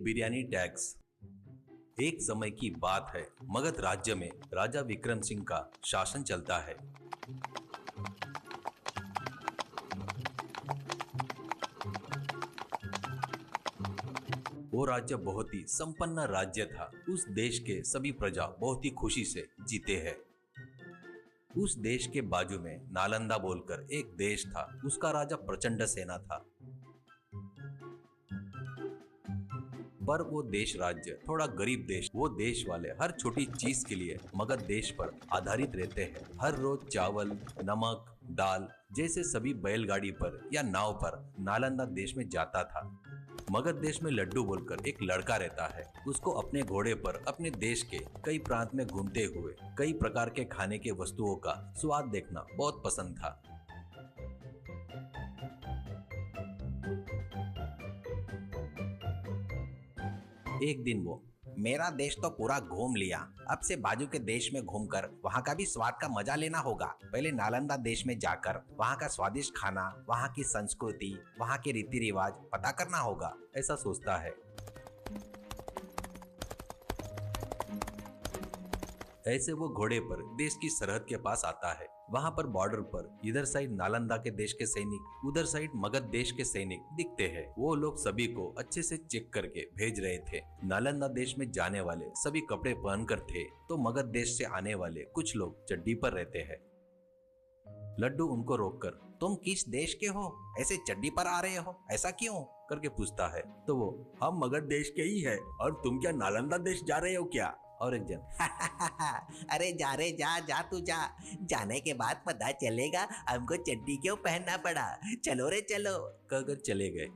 Biryani tax. एक समय की बात है, मगध राज्य में राजा विक्रम सिंह का शासन चलता है। वो राज्य बहुत ही संपन्न राज्य था। उस देश के सभी प्रजा बहुत ही खुशी से जीते हैं। उस देश के बाजू में नालंदा बोलकर एक देश था। उसका राजा प्रचंड सेना था। पर वो देश राज्य थोड़ा गरीब देश। वो देश वाले हर छोटी चीज के लिए मगध देश पर आधारित रहते हैं। हर रोज चावल, नमक, दाल जैसे सभी बैलगाड़ी पर या नाव पर नालंदा देश में जाता था। मगध देश में लड्डू बोलकर एक लड़का रहता है। उसको अपने घोड़े पर अपने देश के कई प्रांत में घूमते हुए कई प्रकार के खाने के वस्तुओं का स्वाद देखना बहुत पसंद था। एक दिन वो, मेरा देश तो पूरा घूम लिया, अब से बाजू के देश में घूमकर वहाँ का भी स्वाद का मजा लेना होगा। पहले नालंदा देश में जाकर वहाँ का स्वादिष्ट खाना, वहाँ की संस्कृति, वहाँ के रीति रिवाज पता करना होगा, ऐसा सोचता है। ऐसे वो घोड़े पर देश की सरहद के पास आता है। वहाँ पर बॉर्डर पर इधर साइड नालंदा के देश के सैनिक, उधर साइड मगध देश के सैनिक दिखते हैं। वो लोग सभी को अच्छे से चेक करके भेज रहे थे। नालंदा देश में जाने वाले सभी कपड़े पहनकर थे, तो मगध देश से आने वाले कुछ लोग चड्डी पर रहते हैं। लड्डू उनको रोककर, तुम किस देश के हो, ऐसे चड्डी पर आ रहे हो, ऐसा क्यों करके पूछता है। तो वो, हम मगध देश के ही है, और तुम क्या नालंदा देश जा रहे हो क्या? और एक जन, अरे जा रे जा, जा तू जा, जाने के बाद पता चलेगा हमको चड्डी क्यों पहनना पड़ा, चलो रे चलो, कहकर चले गए।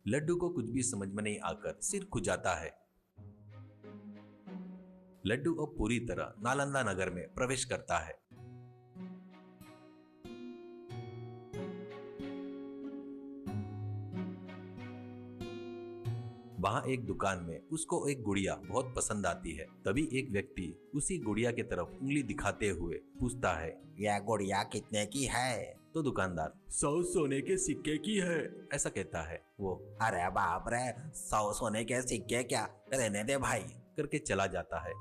लड्डू को कुछ भी समझ में नहीं आकर सिर खुजाता है। लड्डू अब पूरी तरह नालंदा नगर में प्रवेश करता है। वहाँ एक दुकान में उसको एक गुड़िया बहुत पसंद आती है। तभी एक व्यक्ति उसी गुड़िया की तरफ उंगली दिखाते हुए पूछता है, यह गुड़िया कितने की है? तो दुकानदार, 100 सोने के सिक्के की है, ऐसा कहता है। वो, अरे बाप रे, 100 सोने के सिक्के क्या, रहने दे भाई, करके चला जाता है।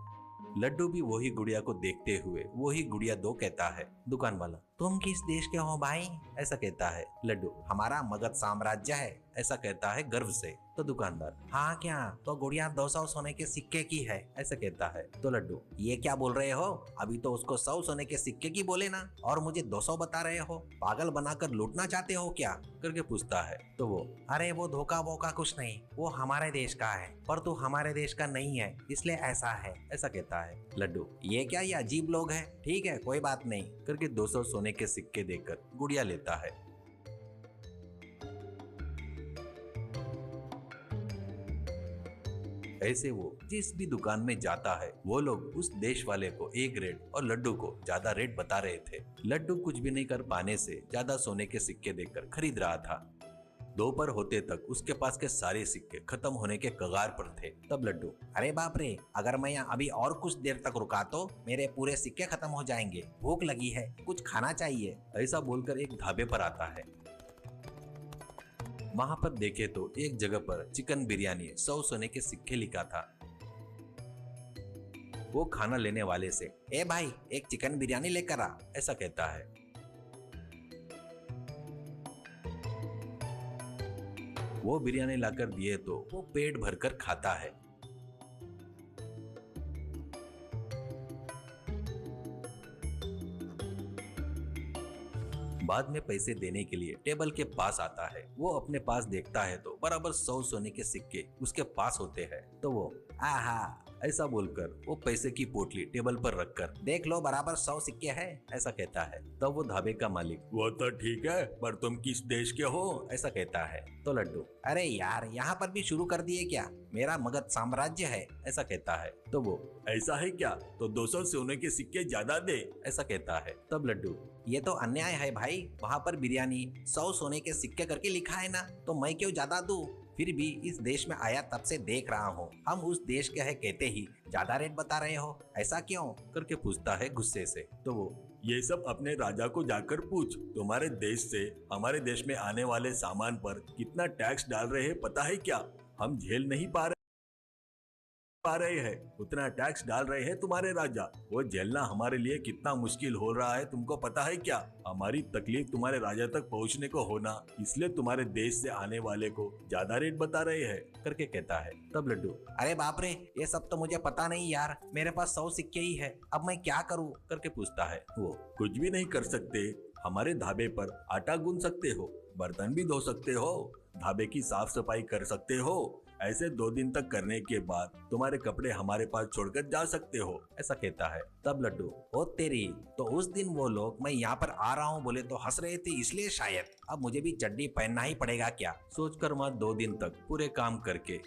लड्डू भी वही गुड़िया को देखते हुए वही गुड़िया दो कहता है। दुकान वाला, तुम किस देश के हो भाई? ऐसा कहता है। लड्डू, हमारा मगध साम्राज्य है, ऐसा कहता है गर्व से। तो दुकानदार, हाँ क्या, तो गुड़िया 200 सोने के सिक्के की है, ऐसा कहता है। तो लड्डू, ये क्या बोल रहे हो, अभी तो उसको 100 सोने के सिक्के की बोले ना, और मुझे 200 बता रहे हो, पागल बनाकर लूटना चाहते हो क्या, करके पूछता है। तो वो, अरे वो धोखा वोखा कुछ नहीं, वो हमारे देश का है, पर तू हमारे देश का नहीं है, इसलिए ऐसा है, ऐसा कहता है। लड्डू, ये क्या, ये अजीब लोग हैं, ठीक है कोई बात नहीं, करके 200 सोने के सिक्के देकर गुड़िया लेता है। ऐसे वो जिस भी दुकान में जाता है, वो लोग उस देश वाले को एक रेट और लड्डू को ज्यादा रेट बता रहे थे। लड्डू कुछ भी नहीं कर पाने से ज्यादा सोने के सिक्के देकर खरीद रहा था। दोपहर होते तक उसके पास के सारे सिक्के खत्म होने के कगार पर थे। तब लड्डू, अरे बाप रे, अगर मैं यहाँ अभी और कुछ देर तक रुका तो मेरे पूरे सिक्के खत्म हो जाएंगे, भूख लगी है, कुछ खाना चाहिए, ऐसा बोलकर एक ढाबे पर आता है। वहां पर देखे तो एक जगह पर चिकन बिरयानी 100 सोने के सिक्के लिखा था। वो खाना लेने वाले से, ए भाई एक चिकन बिरयानी लेकर आ, ऐसा कहता है। वो बिरयानी लाकर दिए तो वो पेट भरकर खाता है। बाद में पैसे देने के लिए टेबल के पास आता है। वो अपने पास देखता है तो बराबर 100 सोने के सिक्के उसके पास होते हैं। तो वो, आहा, ऐसा बोलकर वो पैसे की पोटली टेबल पर रखकर, देख लो बराबर 100 सिक्के हैं, ऐसा कहता है। तब वो ढाबे का मालिक, वो तो ठीक है, पर तुम किस देश के हो, ऐसा कहता है। तो लड्डू, अरे यार यहाँ पर भी शुरू कर दिए क्या, मेरा मगध साम्राज्य है, ऐसा कहता है। तो वो, ऐसा है क्या, तो 200 सोने के सिक्के ज्यादा दे, ऐसा कहता है। तब लड्डू, ये तो अन्याय है भाई, वहाँ पर बिरयानी 100 सोने के सिक्के करके लिखा है ना, तो मैं क्यों ज्यादा दूं? फिर भी इस देश में आया तब से देख रहा हूँ, हम उस देश के है कहते ही ज्यादा रेट बता रहे हो, ऐसा क्यों, करके पूछता है गुस्से से। तो वो, ये सब अपने राजा को जाकर पूछ, तुम्हारे देश से हमारे देश में आने वाले सामान पर कितना टैक्स डाल रहे हैं पता है क्या, हम झेल नहीं पा रहे। पा रहे हैं, उतना टैक्स डाल रहे हैं तुम्हारे राजा। वो झेलना हमारे लिए कितना मुश्किल हो रहा है तुमको पता है क्या? हमारी तकलीफ तुम्हारे राजा तक पहुंचने को होना, इसलिए तुम्हारे देश से आने वाले को ज्यादा रेट बता रहे हैं करके कहता है। तब लड्डू, अरे बाप रे, ये सब तो मुझे पता नहीं यार, मेरे पास 100 सिक्के ही है, अब मैं क्या करूँ? करके पूछता है। वो, कुछ भी नहीं कर सकते, हमारे ढाबे पर आटा गूंद सकते हो, बर्तन भी धो सकते हो, ढाबे की साफ सफाई कर सकते हो। ऐसे 2 दिन तक करने के बाद तुम्हारे कपड़े हमारे पास छोड़कर जा सकते हो, ऐसा कहता है। तब लड्डू, ओ तेरी, तो उस दिन वो लोग मैं यहाँ पर आ रहा हूँ बोले तो हंस रहे थे, इसलिए शायद अब मुझे भी चड्डी पहनना ही पड़ेगा क्या? सोचकर वहाँ 2 दिन तक पूरे काम करके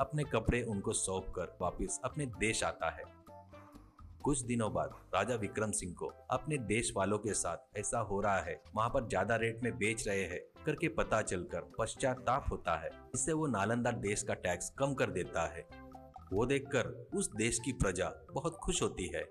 अपने कपड़े उनको सौंप कर वापिस अपने देश आता है। कुछ दिनों बाद राजा विक्रम सिंह को अपने देश वालों के साथ ऐसा हो रहा है, वहाँ पर ज्यादा रेट में बेच रहे हैं करके पता चलकर पश्चाताप होता है। इससे वो नालंदा देश का टैक्स कम कर देता है। वो देखकर उस देश की प्रजा बहुत खुश होती है।